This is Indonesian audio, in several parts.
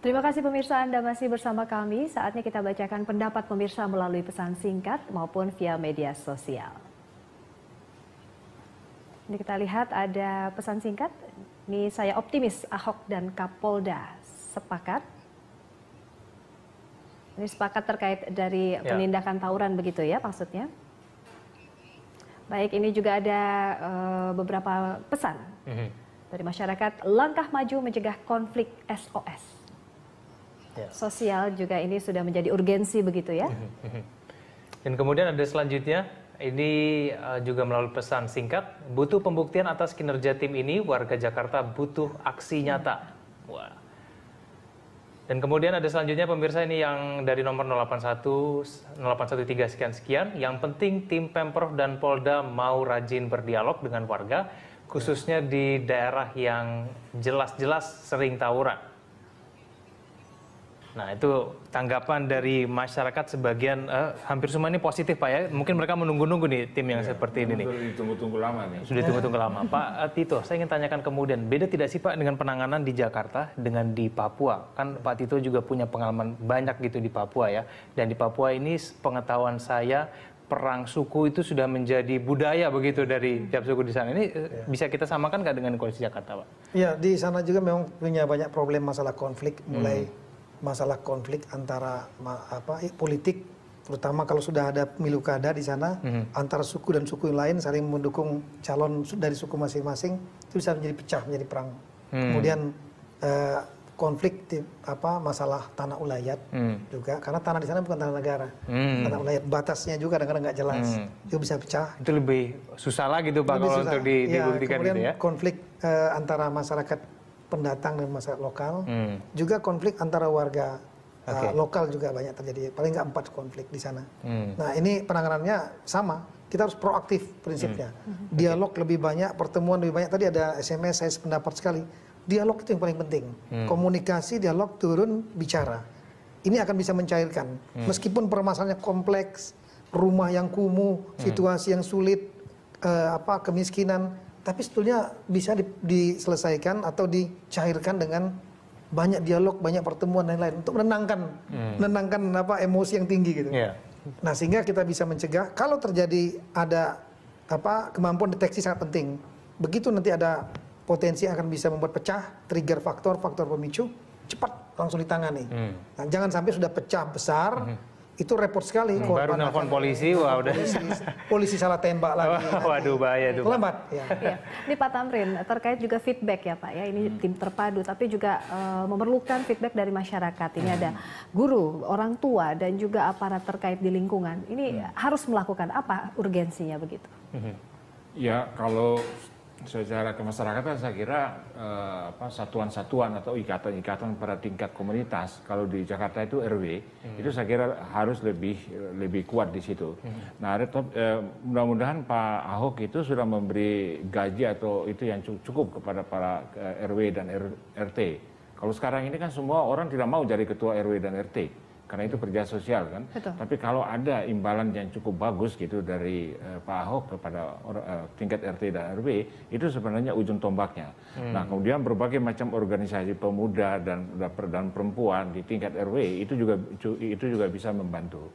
Terima kasih pemirsa, Anda masih bersama kami. Saatnya kita bacakan pendapat pemirsa melalui pesan singkat maupun via media sosial. Ini kita lihat ada pesan singkat. Ini saya optimis Ahok dan Kapolda sepakat. Ini sepakat terkait dari penindakan tawuran begitu ya maksudnya. Baik, ini juga ada beberapa pesan dari masyarakat. Langkah maju mencegah konflik SOS. Sosial juga ini sudah menjadi urgensi begitu ya. Dan kemudian ada selanjutnya, ini juga melalui pesan singkat, butuh pembuktian atas kinerja tim ini, warga Jakarta butuh aksi nyata. Wah. Dan kemudian ada selanjutnya pemirsa ini yang dari nomor 0813 sekian-sekian, yang penting tim Pemprov dan Polda mau rajin berdialog dengan warga, khususnya di daerah yang jelas-jelas sering tawuran. Nah, itu tanggapan dari masyarakat sebagian, hampir semua ini positif Pak ya. Mungkin mereka menunggu-nunggu nih tim yang seperti ini nih. Sudah ditunggu-tunggu lama nih. Sudah ditunggu-tunggu lama. Pak Tito, saya ingin tanyakan kemudian, beda tidak sih Pak dengan penanganan di Jakarta dengan di Papua? Kan Pak Tito juga punya pengalaman banyak gitu di Papua ya. Dan di Papua ini pengetahuan saya, perang suku itu sudah menjadi budaya begitu dari tiap suku di sana. Ini bisa kita samakan nggak dengan kondisi Jakarta Pak? Iya, di sana juga memang punya banyak problem masalah konflik, mulai masalah konflik antara politik, terutama kalau sudah ada pemilu kada di sana, antara suku dan suku yang lain saling mendukung calon dari suku masing-masing, itu bisa menjadi pecah, menjadi perang. Kemudian konflik masalah tanah ulayat juga, karena tanah di sana bukan tanah negara, tanah ulayat, batasnya juga kadang-kadang nggak jelas, itu bisa pecah. Itu lebih susah lagi tuh Pak kalau untuk dibuktikan kemudian gitu ya. Konflik antara masyarakat pendatang dan masyarakat lokal, juga konflik antara warga lokal juga banyak terjadi, paling nggak 4 konflik di sana. Nah ini penanganannya sama, kita harus proaktif prinsipnya, dialog lebih banyak, pertemuan lebih banyak. Tadi ada SMS, saya sependapat sekali, dialog itu yang paling penting, komunikasi, dialog, turun, bicara. Ini akan bisa mencairkan, meskipun permasalahannya kompleks, rumah yang kumuh, situasi yang sulit, kemiskinan, tapi sebetulnya bisa diselesaikan atau dicairkan dengan banyak dialog, banyak pertemuan dan lain-lain untuk menenangkan emosi yang tinggi gitu. Nah, sehingga kita bisa mencegah kalau terjadi ada kemampuan deteksi sangat penting. Begitu nanti ada potensi akan bisa membuat pecah, trigger faktor pemicu, cepat langsung ditangani. Nah, jangan sampai sudah pecah besar, itu repot sekali. Baru nelfon polisi, wah udah. Polisi salah tembak lagi. Waduh, bahaya itu. Lambat. Ya. Ini Pak Tamrin, terkait juga feedback ya Pak ya, ini tim terpadu, tapi juga memerlukan feedback dari masyarakat. Ini ada guru, orang tua, dan juga aparat terkait di lingkungan. Ini harus melakukan apa urgensinya begitu? Ya, kalau secara kemasyarakatan saya kira satuan-satuan atau ikatan-ikatan pada tingkat komunitas, kalau di Jakarta itu RW, itu saya kira harus lebih kuat di situ. Nah, mudah-mudahan Pak Ahok itu sudah memberi gaji atau itu yang cukup kepada para RW dan RT. Kalau sekarang ini kan semua orang tidak mau jadi ketua RW dan RT. Karena itu kerja sosial kan. Betul. Tapi kalau ada imbalan yang cukup bagus gitu dari Pak Ahok kepada tingkat RT dan RW, itu sebenarnya ujung tombaknya. Nah, kemudian berbagai macam organisasi pemuda dan perempuan di tingkat RW itu juga bisa membantu.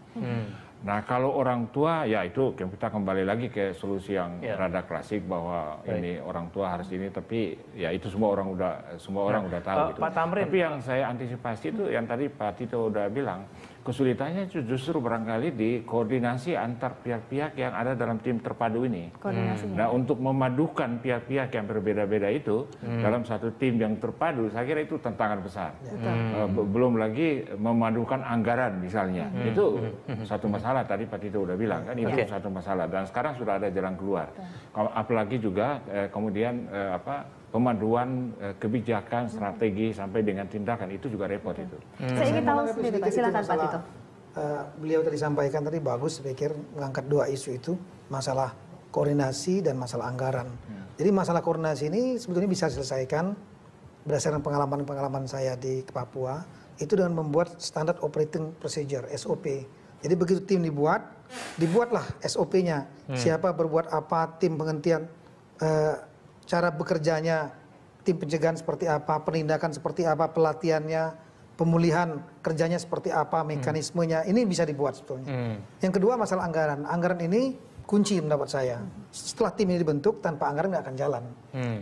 Nah, kalau orang tua ya itu kita kembali lagi ke solusi yang rada klasik bahwa ini orang tua harus ini, tapi ya itu semua orang udah tahu gitu. Pak Tamrin. Tapi yang saya antisipasi itu yang tadi Pak Tito udah bilang, kesulitannya justru barangkali di koordinasi antar pihak-pihak yang ada dalam tim terpadu ini. Nah, untuk memadukan pihak-pihak yang berbeda-beda itu dalam satu tim yang terpadu, saya kira itu tantangan besar. Belum lagi memadukan anggaran misalnya, itu satu masalah. Tadi Pak Tito udah bilang kan, itu satu masalah. Dan sekarang sudah ada jalan keluar. Apalagi juga kemudian pemaduan kebijakan, strategi sampai dengan tindakan itu juga repot itu. Saya ingin tahu sendiri Pak, silakan Pak Tito. Beliau tadi sampaikan tadi bagus, saya pikir mengangkat 2 isu itu, masalah koordinasi dan masalah anggaran. Jadi masalah koordinasi ini sebetulnya bisa diselesaikan berdasarkan pengalaman saya di Papua, itu dengan membuat standard operating procedure (SOP). Jadi begitu tim dibuatlah SOP-nya. Siapa berbuat apa, tim penghentian, cara bekerjanya, tim pencegahan seperti apa, penindakan seperti apa, pelatihannya, pemulihan kerjanya seperti apa, mekanismenya, ini bisa dibuat sebetulnya. Yang kedua masalah anggaran. Anggaran ini kunci menurut saya. Setelah tim ini dibentuk, tanpa anggaran nggak akan jalan.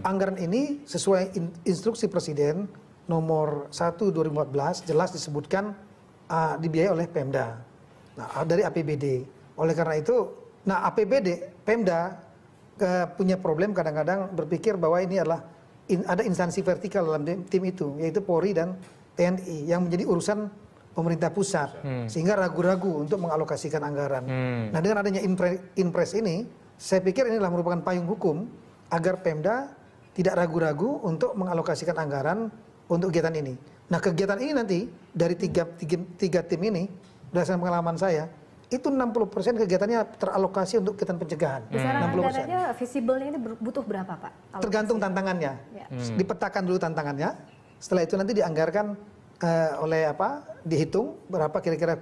Anggaran ini sesuai instruksi Presiden nomor 1 2014 jelas disebutkan dibiayai oleh Pemda. Nah, dari APBD. Oleh karena itu, APBD, Pemda punya problem kadang-kadang berpikir bahwa ini adalah ada instansi vertikal dalam tim itu, yaitu Polri dan TNI yang menjadi urusan pemerintah pusat, sehingga ragu-ragu untuk mengalokasikan anggaran. Nah, dengan adanya Inpres ini, saya pikir inilah merupakan payung hukum agar Pemda tidak ragu-ragu untuk mengalokasikan anggaran untuk kegiatan ini. Nah, kegiatan ini nanti dari tiga tim ini, berdasarkan pengalaman saya, itu 60% kegiatannya teralokasi untuk kegiatan pencegahan. Besaran anggarannya visible ini butuh berapa, Pak? Tergantung tantangannya. Dipetakan dulu tantangannya. Setelah itu nanti dianggarkan dihitung berapa kira-kira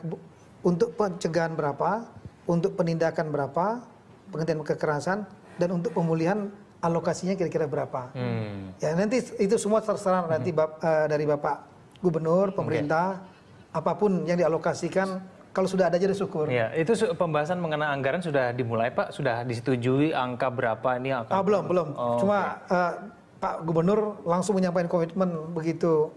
untuk pencegahan berapa, untuk penindakan berapa, penghentian kekerasan, dan untuk pemulihan alokasinya kira-kira berapa. Ya nanti itu semua terserah nanti dari Bapak Gubernur, pemerintah, apapun yang dialokasikan. Kalau sudah ada jadi syukur. Ya, itu pembahasan mengenai anggaran sudah dimulai, Pak? Sudah disetujui angka berapa ini akan? Belum. Cuma Pak Gubernur langsung menyampaikan komitmen begitu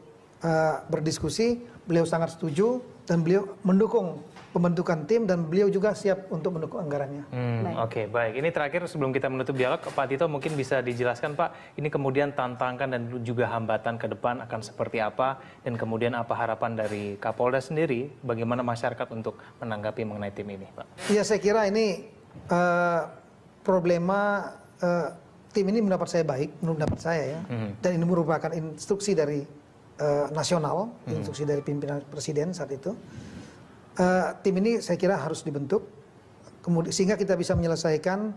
berdiskusi, beliau sangat setuju dan beliau mendukung pembentukan tim dan beliau juga siap untuk mendukung anggarannya. Oke, baik. Ini terakhir sebelum kita menutup dialog, Pak Tito mungkin bisa dijelaskan, Pak, ini kemudian tantangan dan juga hambatan ke depan akan seperti apa dan kemudian apa harapan dari Kapolda sendiri, bagaimana masyarakat untuk menanggapi mengenai tim ini, Pak? Iya, saya kira ini problema tim ini mendapat saya baik, menurut saya ya, dan ini merupakan instruksi dari nasional, instruksi dari pimpinan Presiden saat itu. Tim ini saya kira harus dibentuk, kemudian sehingga kita bisa menyelesaikan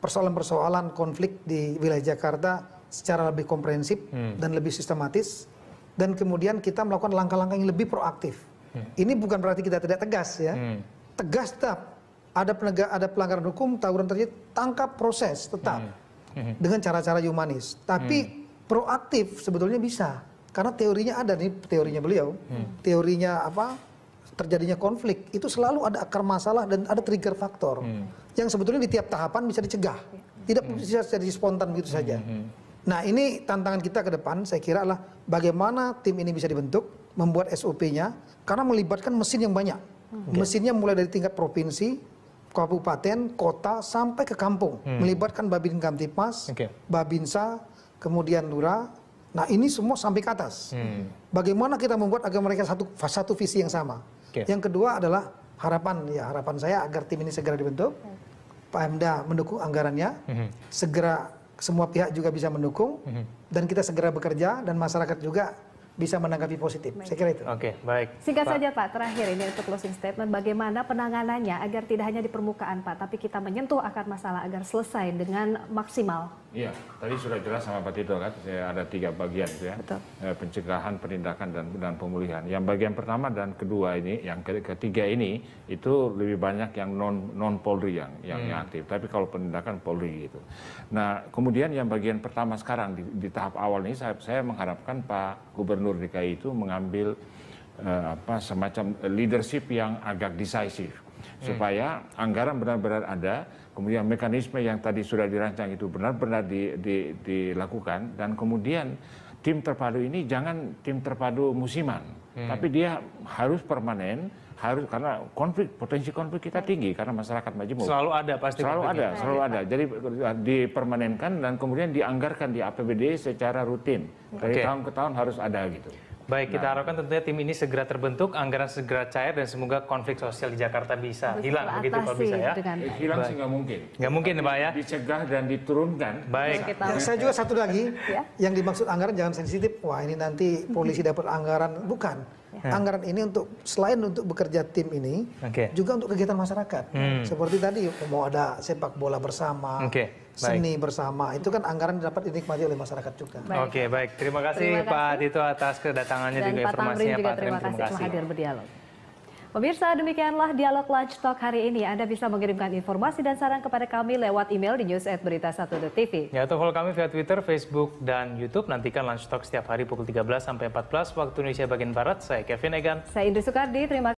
persoalan-persoalan konflik di wilayah Jakarta secara lebih komprehensif dan lebih sistematis, dan kemudian kita melakukan langkah-langkah yang lebih proaktif. Ini bukan berarti kita tidak tegas ya, tegas tetap. Ada pelanggaran hukum, tawuran terjadi, tangkap, proses tetap dengan cara-cara humanis. Tapi proaktif sebetulnya bisa, karena teorinya ada nih, teorinya beliau, teorinya terjadinya konflik itu selalu ada akar masalah dan ada trigger faktor yang sebetulnya di tiap tahapan bisa dicegah, tidak bisa jadi spontan begitu saja. Nah, ini tantangan kita ke depan saya kira adalah bagaimana tim ini bisa dibentuk, membuat SOP-nya, karena melibatkan mesin yang banyak. Mesinnya mulai dari tingkat provinsi, kabupaten, kota, sampai ke kampung. Melibatkan Babin Kamtipmas, Babinsa, kemudian Lurah. Nah, ini semua sampai ke atas. Bagaimana kita membuat agar mereka satu visi yang sama. Yang kedua adalah harapan saya agar tim ini segera dibentuk. Pemda mendukung anggarannya, segera semua pihak juga bisa mendukung, dan kita segera bekerja, dan masyarakat juga bisa menanggapi positif. Saya kira itu. Oke, baik. Singkat saja Pak, terakhir ini untuk closing statement, bagaimana penanganannya agar tidak hanya di permukaan Pak, tapi kita menyentuh akar masalah agar selesai dengan maksimal. Iya, tadi sudah jelas sama Pak Tito kan, ada 3 bagian itu ya. Betul. Pencegahan, penindakan, dan pemulihan. Yang bagian pertama dan kedua ini, yang ketiga ini, itu lebih banyak yang non Polri yang aktif. Tapi kalau penindakan Polri gitu. Nah, kemudian yang bagian pertama sekarang di tahap awal ini, saya mengharapkan Pak Gubernur DKI itu mengambil semacam leadership yang agak decisive supaya anggaran benar-benar ada, kemudian mekanisme yang tadi sudah dirancang itu benar-benar dilakukan, dan kemudian tim terpadu ini jangan tim terpadu musiman, tapi dia harus permanen, karena potensi konflik kita tinggi karena masyarakat majemuk. Selalu ada pasti. Selalu ada. Jadi dipermanenkan dan kemudian dianggarkan di APBD secara rutin. Dari tahun ke tahun harus ada gitu. Baik, kita harapkan tentunya tim ini segera terbentuk, anggaran segera cair, dan semoga konflik sosial di Jakarta bisa hilang, begitu Pak, bisa ya? Hilang sih nggak mungkin. Nggak mungkin Pak ya? Dicegah dan diturunkan. Baik. Saya juga satu lagi, yang dimaksud anggaran jangan sensitif, wah ini nanti polisi dapat anggaran, bukan. Anggaran ini selain untuk bekerja tim ini, juga untuk kegiatan masyarakat. Seperti tadi, mau ada sepak bola bersama, seni bersama, itu kan anggaran dapat dinikmati oleh masyarakat juga. Oke, baik. Terima kasih Pak Tito atas kedatangannya, dan juga Pak informasinya. Tamrin juga Pak terima kasih telah hadir berdialog. Pemirsa, demikianlah dialog Lunch Talk hari ini. Anda bisa mengirimkan informasi dan saran kepada kami lewat email di news@berita1.tv. Ya, atau follow kami via Twitter, Facebook, dan YouTube. Nantikan Lunch Talk setiap hari pukul 13 sampai 14 waktu Indonesia bagian Barat. Saya Kevin Egan. Saya Indri Soekardi, terima kasih.